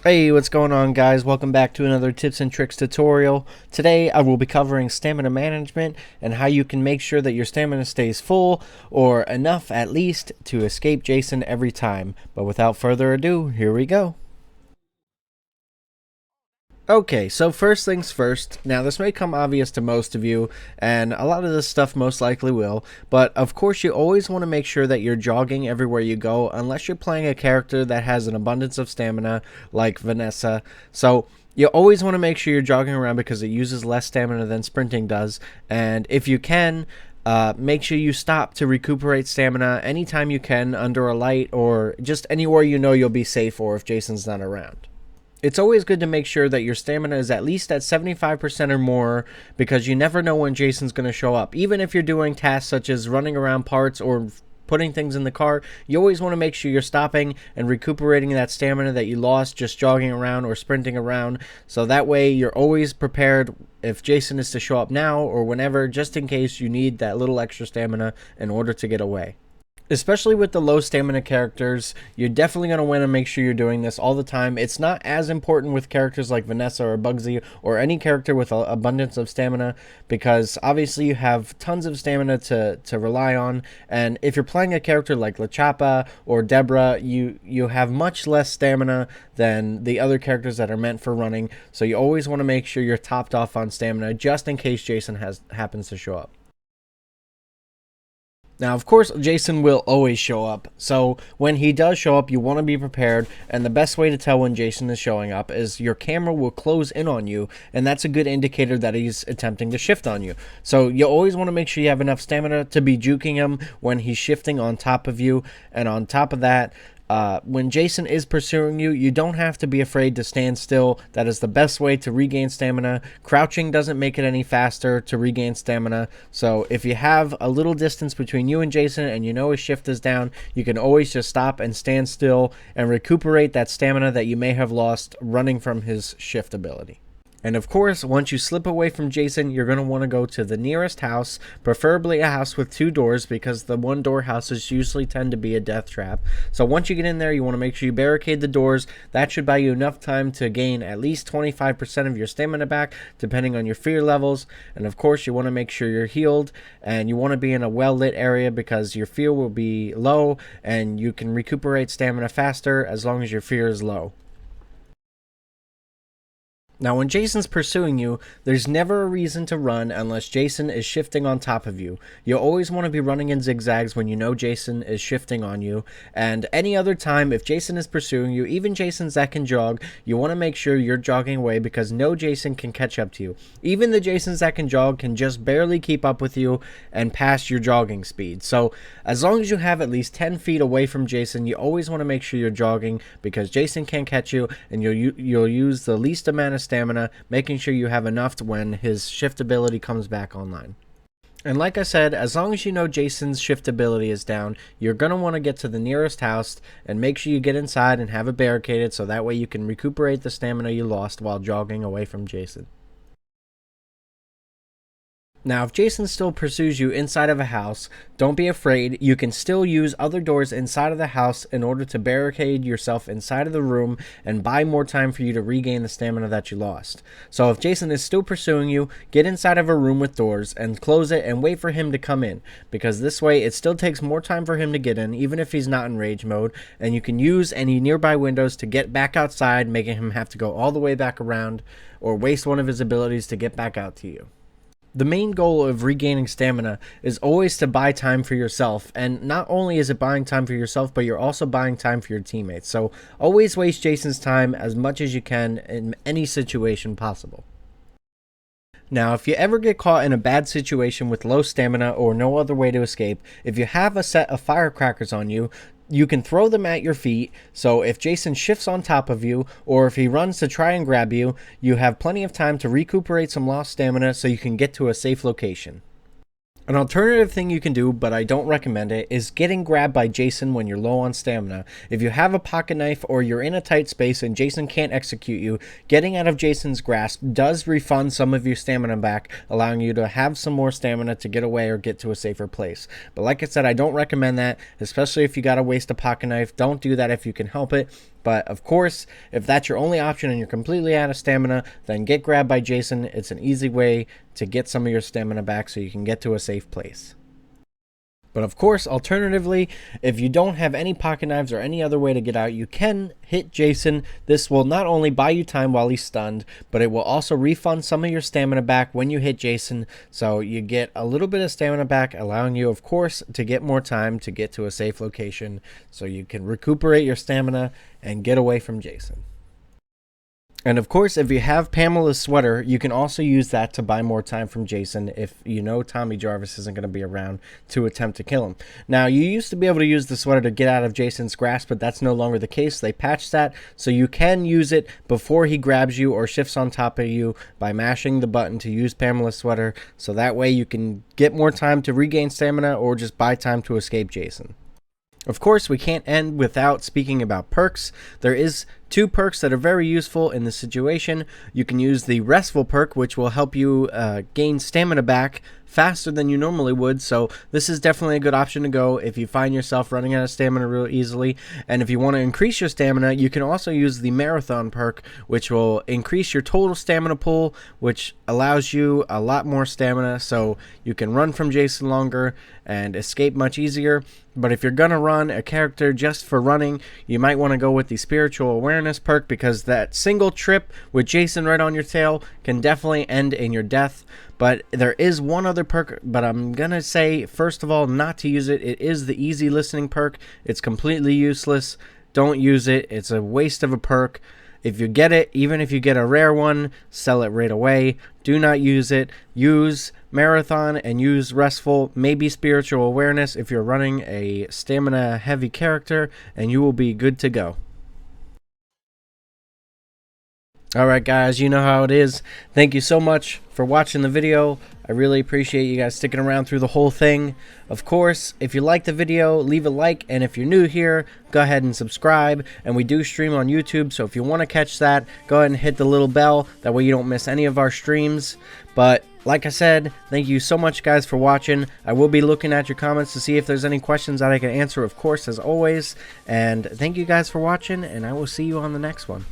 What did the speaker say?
Hey, what's going on, guys? Welcome back to another tips and tricks tutorial. Today I will be covering stamina management and how you can make sure that your stamina stays full or enough at least to escape Jason every time. But without further ado, here we go. Okay, so first things first. Now, this may come obvious to most of you, and a lot of this stuff most likely will, but of course, you always want to make sure that you're jogging everywhere you go, unless you're playing a character that has an abundance of stamina, like Vanessa. So, you always want to make sure you're jogging around because it uses less stamina than sprinting does, and if you can, make sure you stop to recuperate stamina anytime you can under a light or just anywhere you know you'll be safe or if Jason's not around. It's always good to make sure that your stamina is at least at 75% or more because you never know when Jason's going to show up. Even if you're doing tasks such as running around parts or putting things in the car, you always want to make sure you're stopping and recuperating that stamina that you lost just jogging around or sprinting around. So that way you're always prepared if Jason is to show up now or whenever, just in case you need that little extra stamina in order to get away. Especially with the low stamina characters, you're definitely going to want to make sure you're doing this all the time. It's not as important with characters like Vanessa or Bugsy or any character with an abundance of stamina because obviously you have tons of stamina to rely on. And if you're playing a character like LaChapa or Deborah, you have much less stamina than the other characters that are meant for running. So you always want to make sure you're topped off on stamina just in case Jason happens to show up. Now, of course, Jason will always show up, so when he does show up, you want to be prepared, and the best way to tell when Jason is showing up is your camera will close in on you, and that's a good indicator that he's attempting to shift on you. So you always want to make sure you have enough stamina to be juking him when he's shifting on top of you, and on top of that, when Jason is pursuing you, you don't have to be afraid to stand still. That is the best way to regain stamina. Crouching doesn't make it any faster to regain stamina. So if you have a little distance between you and Jason and you know his shift is down, you can always just stop and stand still and recuperate that stamina that you may have lost running from his shift ability. And of course, once you slip away from Jason, you're going to want to go to the nearest house, preferably a house with two doors because the one door houses usually tend to be a death trap. So once you get in there, you want to make sure you barricade the doors. That should buy you enough time to gain at least 25% of your stamina back, depending on your fear levels. And of course, you want to make sure you're healed and you want to be in a well-lit area because your fear will be low and you can recuperate stamina faster as long as your fear is low. Now, when Jason's pursuing you, there's never a reason to run unless Jason is shifting on top of you. You always want to be running in zigzags when you know Jason is shifting on you. And any other time, if Jason is pursuing you, even Jasons that can jog, you want to make sure you're jogging away because no Jason can catch up to you. Even the Jasons that can jog can just barely keep up with you and pass your jogging speed. So as long as you have at least 10 feet away from Jason, you always want to make sure you're jogging because Jason can't catch you and you'll use the least amount of stamina, making sure you have enough when his shift ability comes back online. And like I said, as long as you know Jason's shift ability is down, you're going to want to get to the nearest house and make sure you get inside and have it barricaded so that way you can recuperate the stamina you lost while jogging away from Jason. Now, if Jason still pursues you inside of a house, don't be afraid. You can still use other doors inside of the house in order to barricade yourself inside of the room and buy more time for you to regain the stamina that you lost. So if Jason is still pursuing you, get inside of a room with doors and close it and wait for him to come in, because this way it still takes more time for him to get in, even if he's not in rage mode, and you can use any nearby windows to get back outside, making him have to go all the way back around or waste one of his abilities to get back out to you. The main goal of regaining stamina is always to buy time for yourself, and not only is it buying time for yourself, but you're also buying time for your teammates. So always waste Jason's time as much as you can in any situation possible. Now, if you ever get caught in a bad situation with low stamina or no other way to escape, if you have a set of firecrackers on you, you can throw them at your feet, so if Jason shifts on top of you, or if he runs to try and grab you, you have plenty of time to recuperate some lost stamina so you can get to a safe location. An alternative thing you can do, but I don't recommend it, is getting grabbed by Jason when you're low on stamina. If you have a pocket knife or you're in a tight space and Jason can't execute you, getting out of Jason's grasp does refund some of your stamina back, allowing you to have some more stamina to get away or get to a safer place. But like I said, I don't recommend that, especially if you gotta waste a pocket knife. Don't do that if you can help it. But of course, if that's your only option and you're completely out of stamina, then get grabbed by Jason. It's an easy way to get some of your stamina back so you can get to a safe place. But of course, alternatively, if you don't have any pocket knives or any other way to get out, you can hit Jason. This will not only buy you time while he's stunned, but it will also refund some of your stamina back when you hit Jason. So you get a little bit of stamina back, allowing you, of course, to get more time to get to a safe location so you can recuperate your stamina and get away from Jason. And of course, if you have Pamelas Sweater, you can also use that to buy more time from Jason if you know Tommy Jarvis isn't going to be around to attempt to kill him. Now, you used to be able to use the sweater to get out of Jason's grasp, but that's no longer the case. They patched that, so you can use it before he grabs you or shifts on top of you by mashing the button to use Pamelas Sweater, so that way you can get more time to regain stamina or just buy time to escape Jason. Of course, we can't end without speaking about perks. There is 2 perks that are very useful in this situation. You can use the Restful perk, which will help you gain stamina back faster than you normally would. So this is definitely a good option to go if you find yourself running out of stamina real easily. And if you want to increase your stamina, you can also use the Marathon perk, which will increase your total stamina pool, which allows you a lot more stamina so you can run from Jason longer and escape much easier. But if you're going to run a character just for running, you might want to go with the Spiritual Awareness perk, because that single trip with Jason right on your tail can definitely end in your death. But there is one other perk, but I'm going to say, first of all, not to use it. It is the Easy Listening perk. It's completely useless. Don't use it. It's a waste of a perk. If you get it, even if you get a rare one, sell it right away. Do not use it. Use Marathon and use Restful, maybe Spiritual Awareness if you're running a stamina heavy character, and you will be good to go. Alright guys, you know how it is. Thank you so much for watching the video. I really appreciate you guys sticking around through the whole thing. Of course, if you liked the video, leave a like, and if you're new here, go ahead and subscribe. And we do stream on YouTube, so if you want to catch that, go ahead and hit the little bell. That way you don't miss any of our streams. But like I said, thank you so much guys for watching. I will be looking at your comments to see if there's any questions that I can answer, of course, as always. And thank you guys for watching, and I will see you on the next one.